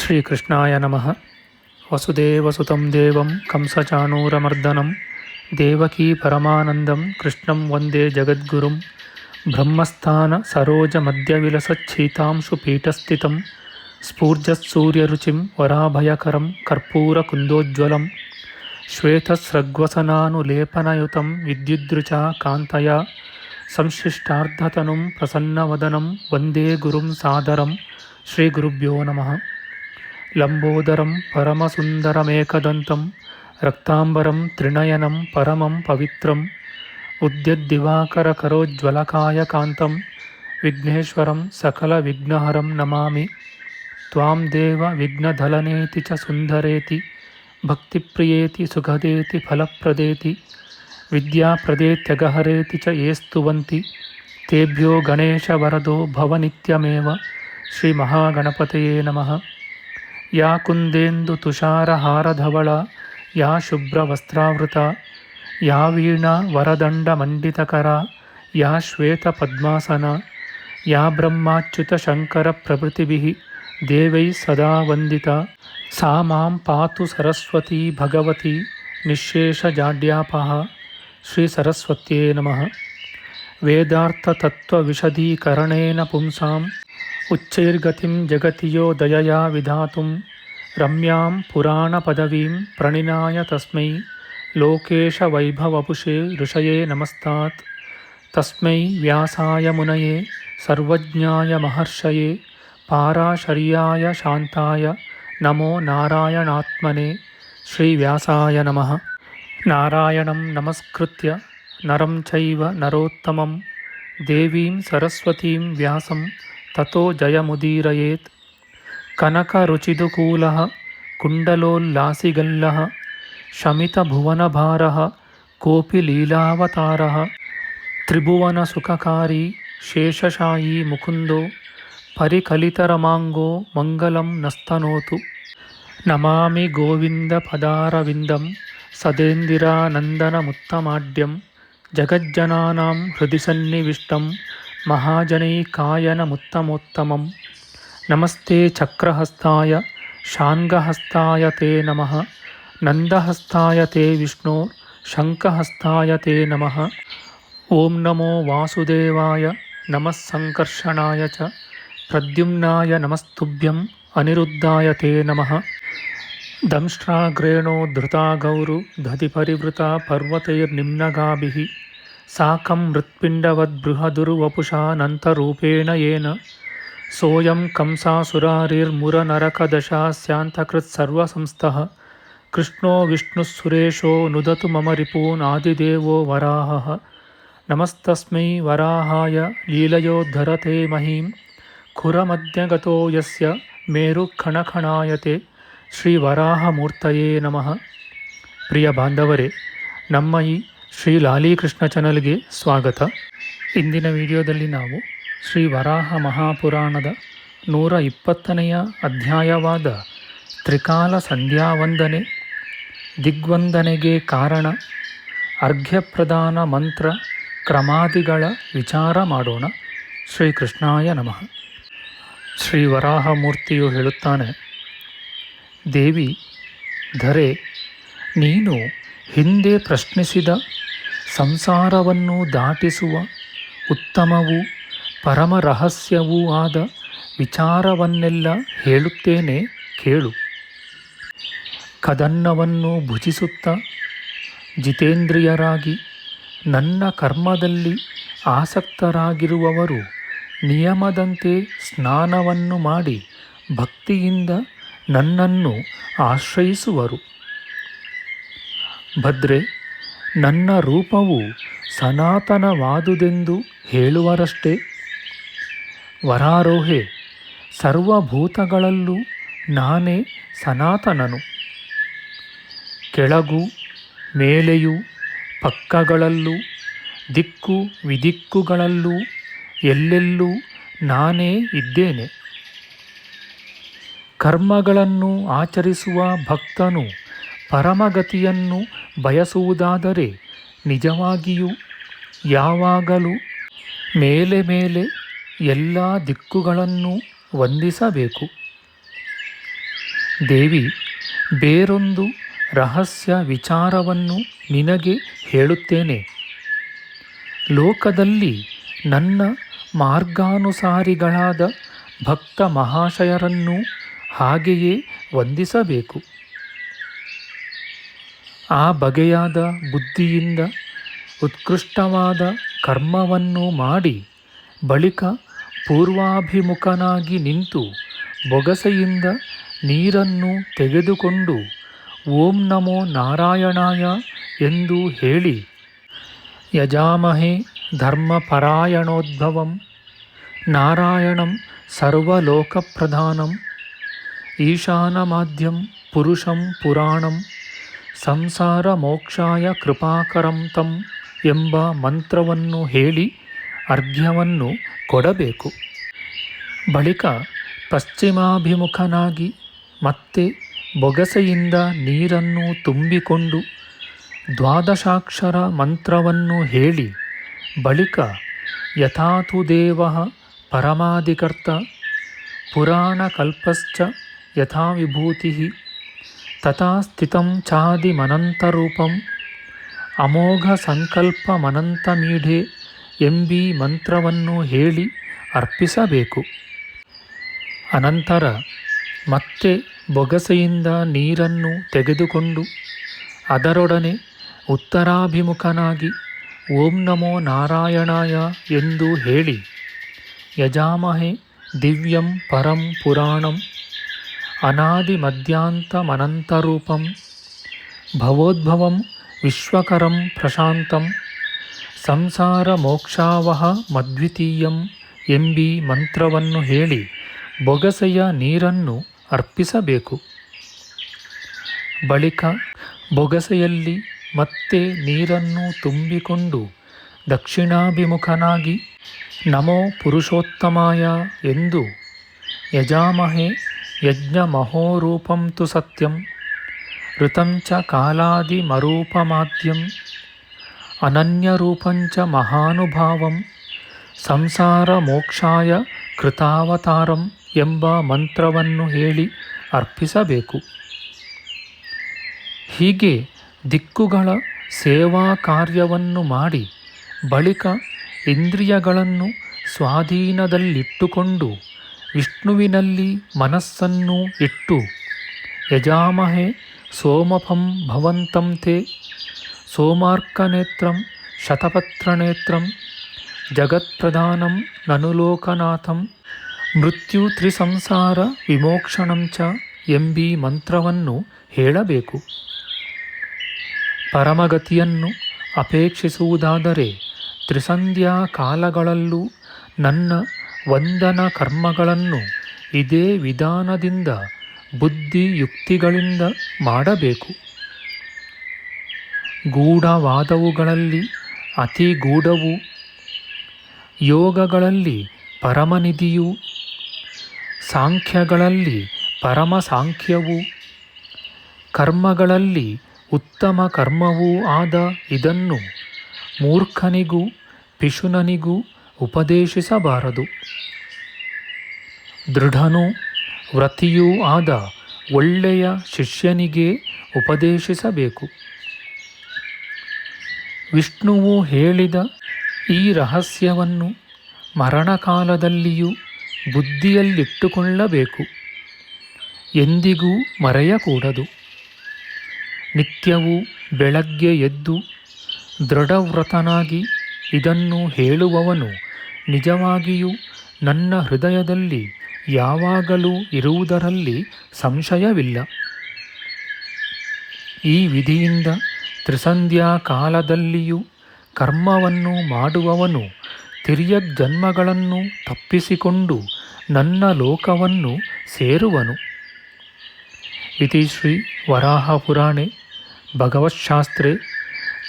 ಶ್ರೀಕೃಷ್ಣಾಯ ನಮಃ. ವಸುದೇವಸುತಂ ದೇವಂ ಕಂಸಚಾಣೂರಮರ್ದನಂ ದೇವಕೀ ಪರಮಾನಂದಂ ಕೃಷ್ಣಂ ವಂದೇ ಜಗದ್ಗುರುಂ. ಬ್ರಹ್ಮಸ್ಥಾನ ಸರೋಜ ಮಧ್ಯವಿಲಸಚ್ಛೀತಾಂಶು ಪೀಠಸ್ಥಿತಂ ಸ್ಫೂರ್ಜತ್ಸೂರ್ಯರುಚಿಂ ವರಾಭಯಕರಂ ಕರ್ಪೂರಕುಂದೋಜ್ವಲಂ ಶ್ವೇತಸ್ರಗ್ವಸನಾನುಲೇಪನಯುತಂ ವಿದ್ಯುದ್ರುಚಾ ಕಾಂತಯಾ ಸಂಶ್ಲಿಷ್ಟಾರ್ಧತನುಂ ಪ್ರಸನ್ನವದನಂ ವಂದೇ ಗುರುಂ ಸಾದರಂ. ಶ್ರೀಗುರುಭ್ಯೋ ನಮಃ. ಲಂಬೋದರಂ ಪರಮಸುಂದರಮೇಕದಂತಂ ರಕ್ತಾಂಬರಂ ತ್ರಿನಯನಂ ಪರಮಂ ಪವಿತ್ರಂ ಉದ್ಯದ್ದಿವಾಕರಕರೋಜ್ವಲಕಾಯಕಾಂತಂ ವಿಘ್ನೇಶ್ವರಂ ಸಕಲವಿಘ್ನಹರಂ ನಮಾಮಿ. ತ್ವಾಂ ದೇವ ವಿಘ್ನಧಲನೇತಿ ಚ ಸುಂದರೇತಿ ಭಕ್ತಿಪ್ರಿಯೇತಿ ಸುಖದೇತಿ ಫಲಪ್ರದೇತಿ ವಿದ್ಯಾಪ್ರದೇತ್ಯಗಹರೇತಿ ಚ ಯೇ ಸ್ತುವಂತಿ ತೇಭ್ಯೋ ಗಣೇಶವರದೋ ಭವನಿತ್ಯಮೇವ. ಶ್ರೀಮಹಾಗಣಪತಯೇ ನಮಃ. ಯಾ ಕುಂದೇಂದು ತುಷಾರಹಾರಧವಳ ಯಾ ಶುಭ್ರವಸ್ತ್ರಾವೃತ ಯಾ ವೀಣಾ ವರದಂಡಮಂಡಿತಕರ ಯಾ ಶ್ವೇತಪದ್ಮಾಸನ ಯಾ ಬ್ರಹ್ಮಾಚ್ಯುತಶಂಕರಪ್ರಭೃತಿಭಿಃ ದೇವೈಃ ಸದಾ ವಂದಿತಾ ಸಾ ಮಾಂ ಪಾತು ಸರಸ್ವತೀ ಭಗವತಿ ನಿಶ್ಶೇಷಜಾಡ್ಯಾಪಃ. ಶ್ರೀ ಸರಸ್ವತ್ಯೇ ನಮಃ. ವೇದಾರ್ಥತತ್ವವಿಶದೀಕರಣೇನ ಪುಂಸಾಂ ಉಚ್ಚೈರ್ಗತಿಂ ಜಗತಿ ಯೋ ದಯಯಾ ವಿಧಾತುಂ ರಮ್ಯಾಂ ಪುರಾಣಪದವೀಂ ಪ್ರಣಿನಾಯ ತಸ್ಮೈ ಲೋಕೇಶವೈಭವಪುಷೇ ಋಷಯೇ ನಮಸ್ತಾತ್. ತಸ್ಮೈ ವ್ಯಾಸಾಯ ಮುನಯೇ ಸರ್ವಜ್ಞಾಯ ಮಹರ್ಷಯೇ ಪಾರಾಶರ್ಯಾಯ ಶಾಂತಾಯ ನಮೋ ನಾರಾಯಣಾತ್ಮನೇ. ಶ್ರೀವ್ಯಾಸಾಯ ನಮಃ. ನಾರಾಯಣಂ ನಮಸ್ಕೃತ್ಯ ನರಂ ಚೈವ ನರೋತ್ತಮಂ ದೇವೀಂ ಸರಸ್ವತೀಂ ವ್ಯಾಸಂ ತತೋ ಜಯಮುದೀರಯೇತ್. ಕನಕರುಚಿದುಕೂಲಃ ಕುಂಡಲೋಲ್ಲಾಸಿಗಲ್ಲಃ ಶಮಿತಭುವನಭಾರಃ ಕೋಪಿ ಲೀಲಾವತಾರಃ ತ್ರಿಭುವನಸುಖಕಾರಿ ಶೇಷಶಾಯೀ ಮುಕುಂದೋ ಪರಿಕಲಿತರಮಾಂಗೋ ಮಂಗಲಂ ನಸ್ತನೋತು. ನಮಾಮಿ ಗೋವಿಂದಪದಾರವಿಂದಂ ಸದೇಂದಿರಾನಂದನಮುತ್ತಮಾಡ್ಯಂ ಜಗಜ್ಜನಾನಾಂ ಹೃದಿ ಸನ್ನಿವಿಷ್ಟಂ ಮಹಾಜನೈಕಾಯನಮುತ್ತಮೋತ್ತಮಂ. ನಮಸ್ತೆ ಚಕ್ರಹಸ್ತಾಯ ಶಾಂಗಹಸ್ತಾಯ ತೇ ನಮಃ. ನಂದಹಸ್ತಾಯ ತೇ ವಿಷ್ಣೋ ಶಂಖಹಸ್ತಾಯ ತೇ ನಮಃ. ಓಂ ನಮೋ ವಾಸುದೇವಾಯ ನಮಃ ಸಂಕರ್ಷಣಾಯ ಚ ಪ್ರದ್ಯುಮ್ನಾಯ ನಮಸ್ತುಭ್ಯಂ ಅನಿರುದ್ಧಾಯ ತೇ ನಮಃ. ದಂಷ್ಟ್ರಾಗ್ರೇಣೋ ಧೃತಾ ಗೌರು ದಧಿಪರಿವೃತಾ ಪರ್ವತೈರ್ನಿಮ್ನಗಾಭಿಃ ಸಾಕಂ ಮೃತ್ಪಿಂಡವದ್ಬೃಹದುರ್ವಪುಷಾನಂತರೂಪೇಣ ಯೇನ ಸೋಯಂ ಕಂಸಾಸುರಾರಿರ್ಮುರನರಕದಶಾಸ್ಯಾಂತಕೃತ್ಸರ್ವಸಂಸ್ಥಃ ಕೃಷ್ಣೋ ವಿಷ್ಣುಃಸುರೇಶೋ ನುದತು ಮಮ ರಿಪೂನ್ ಆದಿದೇವೋ ವರಾಹಃ. ನಮಸ್ತಸ್ಮೈ ವರಾಹಾಯ ಲೀಲಯೋದ್ಧರತೆ ಮಹೀಂ ಖುರಮಧ್ಯಗತೋ ಯಸ್ಯ ಮೇರುಖಣಖಣಾಯತೆ. ಶ್ರೀ ವರಾಹಮೂರ್ತಯೇ ನಮಃ. ಪ್ರಿಯ ಬಾಂಧವರೇ, ನಮ್ಮ ಈ ಶ್ರೀ ಲಾಲೀಕೃಷ್ಣ ಚಾನಲ್ಗೆ ಸ್ವಾಗತ. ಇಂದಿನ ವಿಡಿಯೋದಲ್ಲಿ ನಾವು ಶ್ರೀ ವರಾಹ ಮಹಾಪುರಾಣದ 120ನೆಯ ಅಧ್ಯಾಯವಾದ ತ್ರಿಕಾಲ ಸಂಧ್ಯಾವಂದನೆ, ದಿಗ್ವಂದನೆಗೆ ಕಾರಣ, ಅರ್ಘ್ಯಪ್ರದಾನ ಮಂತ್ರ ಕ್ರಮಾದಿಗಳ ವಿಚಾರ ಮಾಡೋಣ. ಶ್ರೀಕೃಷ್ಣಾಯ ನಮಃ. ಶ್ರೀ ವರಾಹಮೂರ್ತಿಯು ಹೇಳುತ್ತಾನೆ, ದೇವಿ ಧರೆ, ನೀನು ಹಿಂದೆ ಪ್ರಶ್ನಿಸಿದ ಸಂಸಾರವನ್ನು ದಾಟಿಸುವ ಉತ್ತಮವೂ ಪರಮ ರಹಸ್ಯವೂ ಆದ ವಿಚಾರವನ್ನೆಲ್ಲ ಹೇಳುತ್ತೇನೆ ಕೇಳು. ಕದನ್ನವನ್ನು ಭುಜಿಸುತ್ತಾ ಜಿತೇಂದ್ರಿಯರಾಗಿ ನನ್ನ ಕರ್ಮದಲ್ಲಿ ಆಸಕ್ತರಾಗಿರುವವರು ನಿಯಮದಂತೆ ಸ್ನಾನವನ್ನು ಮಾಡಿ ಭಕ್ತಿಯಿಂದ ನನ್ನನ್ನು ಆಶ್ರಯಿಸುವರು. ಭದ್ರೆ, ನನ್ನ ರೂಪವು ಸನಾತನವಾದುದೆಂದು ಹೇಳುವರಷ್ಟೇ. ವರಾರೋಹೆ, ಸರ್ವಭೂತಗಳಲ್ಲೂ ನಾನೇ ಸನಾತನನು. ಕೆಳಗೂ ಮೇಲೆಯೂ ಪಕ್ಕಗಳಲ್ಲೂ ದಿಕ್ಕು ವಿದಿಕ್ಕುಗಳಲ್ಲೂ ಎಲ್ಲೆಲ್ಲೂ ನಾನೇ ಇದ್ದೇನೆ. ಕರ್ಮಗಳನ್ನು ಆಚರಿಸುವ ಭಕ್ತನು ಪರಮಗತಿಯನ್ನು ಬಯಸುವುದಾದರೆ ನಿಜವಾಗಿಯೂ ಯಾವಾಗಲೂ ಮೇಲೆ ಮೇಲೆ ಎಲ್ಲ ದಿಕ್ಕುಗಳನ್ನು ವಂದಿಸಬೇಕು. ದೇವಿ, ಬೇರೊಂದು ರಹಸ್ಯ ವಿಚಾರವನ್ನು ನಿನಗೆ ಹೇಳುತ್ತೇನೆ. ಲೋಕದಲ್ಲಿ ನನ್ನ ಮಾರ್ಗಾನುಸಾರಿಗಳಾದ ಭಕ್ತ ಮಹಾಶಯರನ್ನು ಹಾಗೆಯೇ ವಂದಿಸಬೇಕು. ಆ ಬಗೆಯಾದ ಬುದ್ಧಿಯಿಂದ ಉತ್ಕೃಷ್ಟವಾದ ಕರ್ಮವನ್ನು ಮಾಡಿ ಬಳಿಕ ಪೂರ್ವಾಭಿಮುಖನಾಗಿ ನಿಂತು ಬೊಗಸೆಯಿಂದ ನೀರನ್ನು ತೆಗೆದುಕೊಂಡು ಓಂ ನಮೋ ನಾರಾಯಣಾಯ ಎಂದು ಹೇಳಿ, ಯಜಾಮಹೇ ಧರ್ಮಪರಾಯಣೋದ್ಭವಂ ನಾರಾಯಣಂ ಸರ್ವಲೋಕಪ್ರಧಾನಂ ಈಶಾನಮಾದ್ಯಂ ಪುರುಷಂ ಪುರಾಣಂ ಸಂಸಾರ ಮೋಕ್ಷಾಯ ಕೃಪಾಕರಂ ತಂ ಎಂಬ ಮಂತ್ರವನ್ನು ಹೇಳಿ ಅರ್ಘ್ಯವನ್ನು ಕೊಡಬೇಕು. ಬಳಿಕ ಪಶ್ಚಿಮಾಭಿಮುಖನಾಗಿ ಮತ್ತೆ ಬೊಗಸೆಯಿಂದ ನೀರನ್ನು ತುಂಬಿಕೊಂಡು ದ್ವಾದಶಾಕ್ಷರ ಮಂತ್ರವನ್ನು ಹೇಳಿ ಬಳಿಕ ಯಥಾತು ದೇವಃ ಪರಮಾಧಿಕರ್ತ ಪುರಾಣಕಲ್ಪಶ್ಚ ಯಥಾ ವಿಭೂತಿಃ ತಥಾ ಸ್ಥಿತಂ ಚಾದಿಮನಂತರೂಪಂ ಅಮೋಘ ಸಂಕಲ್ಪಮನಂತಮೀಢೆ ಎಂಬೀ ಮಂತ್ರವನ್ನು ಹೇಳಿ ಅರ್ಪಿಸಬೇಕು. ಅನಂತರ ಮತ್ತೆ ಬೊಗಸೆಯಿಂದ ನೀರನ್ನು ತೆಗೆದುಕೊಂಡು ಅದರೊಡನೆ ಉತ್ತರಾಭಿಮುಖನಾಗಿ ಓಂ ನಮೋ ನಾರಾಯಣಾಯ ಎಂದು ಹೇಳಿ, ಯಜಾಮಹೇ ದಿವ್ಯಂ ಪರಂ ಪುರಾಣಂ ಅನಾದಿಮಧ್ಯಾಂತಮನಂತರೂಪಂ ಭವೋದ್ಭವಂ ವಿಶ್ವಕರಂ ಪ್ರಶಾಂತಂ ಸಂಸಾರ ಮೋಕ್ಷಾವಹ ಮದ್ವಿತೀಯಂ ಎಂಬೀ ಮಂತ್ರವನ್ನು ಹೇಳಿ ಬೊಗಸೆಯ ನೀರನ್ನು ಅರ್ಪಿಸಬೇಕು. ಬಳಿಕ ಬೊಗಸೆಯಲ್ಲಿ ಮತ್ತೆ ನೀರನ್ನು ತುಂಬಿಕೊಂಡು ದಕ್ಷಿಣಾಭಿಮುಖನಾಗಿ ನಮೋ ಪುರುಷೋತ್ತಮಾಯ ಎಂದು ಯಜಾಮಹೇ ಯಜ್ಞಮಹೋರೂಪಂ ತು ಸತ್ಯಂ ಋತಂಚ ಕಾಲಾದಿಮರೂಪಮಾದ್ಯಂ ಅನನ್ಯರೂಪಂಚ ಮಹಾನುಭಾವಂ ಸಂಸಾರ ಮೋಕ್ಷಾಯ ಕೃತಾವತಾರಂ ಎಂಬ ಮಂತ್ರವನ್ನು ಹೇಳಿ ಅರ್ಪಿಸಬೇಕು. ಹೀಗೆ ದಿಕ್ಕುಗಳ ಸೇವಾ ಕಾರ್ಯವನ್ನು ಮಾಡಿ ಬಳಿಕ ಇಂದ್ರಿಯಗಳನ್ನು ಸ್ವಾಧೀನದಲ್ಲಿಟ್ಟುಕೊಂಡು ವಿಷ್ಣುವಿನಲ್ಲಿ ಮನಸ್ಸನ್ನು ಇಟ್ಟು ಯಜಾಮಹೇ ಸೋಮಫಂ ಭವಂತಂ ತೇ ಸೋಮಾರ್ಕನೇತ್ರಂ ಶತಪತ್ರನೇತ್ರಂ ಜಗತ್ಪ್ರಧಾನಂ ನನುಲೋಕನಾಥಂ ಮೃತ್ಯು ತ್ರಿಸಂಸಾರ ವಿಮೋಕ್ಷಣಂ ಚ ಎಂಬೀ ಮಂತ್ರವನ್ನು ಹೇಳಬೇಕು. ಪರಮಗತಿಯನ್ನು ಅಪೇಕ್ಷಿಸುವುದಾದರೆ ತ್ರಿಸಂಧ್ಯಾ ಕಾಲಗಳಲ್ಲೂ ನನ್ನ ವಂದನ ಕರ್ಮಗಳನ್ನು ಇದೇ ವಿಧಾನದಿಂದ ಬುದ್ಧಿಯುಕ್ತಿಗಳಿಂದ ಮಾಡಬೇಕು. ಗೂಢವಾದವುಗಳಲ್ಲಿ ಅತಿ ಗೂಢವೂ, ಯೋಗಗಳಲ್ಲಿ ಪರಮನಿಧಿಯೂ, ಸಾಂಖ್ಯಗಳಲ್ಲಿ ಪರಮ ಸಾಂಖ್ಯವೂ, ಕರ್ಮಗಳಲ್ಲಿ ಉತ್ತಮ ಕರ್ಮವೂ ಆದ ಇದನ್ನು ಮೂರ್ಖನಿಗೂ ಪಿಶುನನಿಗೂ ಉಪದೇಶಿಸಬಾರದು. ದೃಢನೂ ವ್ರತಿಯೂ ಆದ ಒಳ್ಳೆಯ ಶಿಷ್ಯನಿಗೆ ಉಪದೇಶಿಸಬೇಕು. ವಿಷ್ಣುವು ಹೇಳಿದ ಈ ರಹಸ್ಯವನ್ನು ಮರಣಕಾಲದಲ್ಲಿಯೂ ಬುದ್ಧಿಯಲ್ಲಿಟ್ಟುಕೊಳ್ಳಬೇಕು. ಎಂದಿಗೂ ಮರೆಯಕೂಡದು. ನಿತ್ಯವೂ ಬೆಳಗ್ಗೆ ಎದ್ದು ದೃಢವ್ರತನಾಗಿ ಇದನ್ನು ಹೇಳುವವನು ನಿಜವಾಗಿಯೂ ನನ್ನ ಹೃದಯದಲ್ಲಿ ಯಾವಾಗಲೂ ಇರುವುದರಲ್ಲಿ ಸಂಶಯವಿಲ್ಲ. ಈ ವಿಧಿಯಿಂದ ತ್ರಿಸಂಧ್ಯಾ ಕಾಲದಲ್ಲಿಯೂ ಕರ್ಮವನ್ನು ಮಾಡುವವನು ತಿರ್ಯಕ್ ಜನ್ಮಗಳನ್ನು ತಪ್ಪಿಸಿಕೊಂಡು ನನ್ನ ಲೋಕವನ್ನು ಸೇರುವನು. ಇತಿ ಶ್ರೀ ವರಾಹಪುರಾಣೆ ಭಗವತ್ಶಾಸ್ತ್ರೇ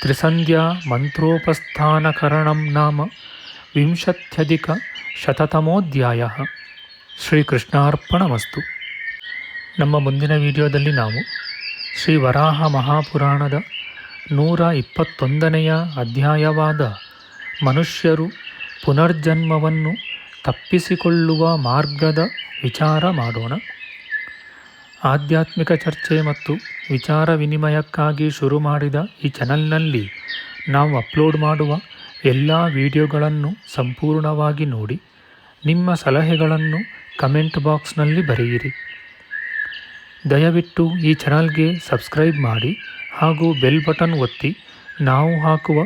ತ್ರಿಸಂಧ್ಯಾ ಮಂತ್ರೋಪಸ್ಥಾನಕರಣಂ ನಾಮ ವಿಂಶತ್ಯಧಿಕಶತತಮೋಧ್ಯಾಯಃ. ಶ್ರೀಕೃಷ್ಣಾರ್ಪಣಮಸ್ತು. ನಮ್ಮ ಮುಂದಿನ ವಿಡಿಯೋದಲ್ಲಿ ನಾವು ಶ್ರೀ ವರಾಹ ಮಹಾಪುರಾಣದ 121ನೆಯ ಅಧ್ಯಾಯವಾದ ಮನುಷ್ಯರು ಪುನರ್ಜನ್ಮವನ್ನು ತಪ್ಪಿಸಿಕೊಳ್ಳುವ ಮಾರ್ಗದ ವಿಚಾರ ಮಾಡೋಣ. ಆಧ್ಯಾತ್ಮಿಕ ಚರ್ಚೆ ಮತ್ತು ವಿಚಾರ ವಿನಿಮಯಕ್ಕಾಗಿ ಶುರು ಮಾಡಿದ ಈ ಚಾನಲ್ನಲ್ಲಿ ನಾವು ಅಪ್ಲೋಡ್ ಮಾಡುವ ಎಲ್ಲ ವಿಡಿಯೋಗಳನ್ನು ಸಂಪೂರ್ಣವಾಗಿ ನೋಡಿ ನಿಮ್ಮ ಸಲಹೆಗಳನ್ನು ಕಮೆಂಟ್ ಬಾಕ್ಸ್ನಲ್ಲಿ ಬರೆಯಿರಿ. ದಯವಿಟ್ಟು ಈ ಚಾನಲ್ಗೆ ಸಬ್ಸ್ಕ್ರೈಬ್ ಮಾಡಿ ಹಾಗೂ ಬೆಲ್ ಬಟನ್ ಒತ್ತಿ ನಾವು ಹಾಕುವ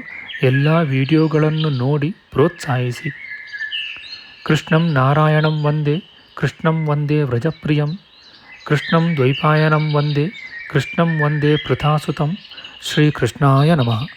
ಎಲ್ಲ ವಿಡಿಯೋಗಳನ್ನು ನೋಡಿ ಪ್ರೋತ್ಸಾಹಿಸಿ. ಕೃಷ್ಣಂ ನಾರಾಯಣಂ ವಂದೇ, ಕೃಷ್ಣಂ ವಂದೇ ವ್ರಜಪ್ರಿಯಂ, ಕೃಷ್ಣಂ ದ್ವೈಪಾಯನಂ ವಂದೇ, ಕೃಷ್ಣಂ ವಂದೇ ಪೃಥಾಸುತಂ. ಶ್ರೀಕೃಷ್ಣಾಯ ನಮಃ.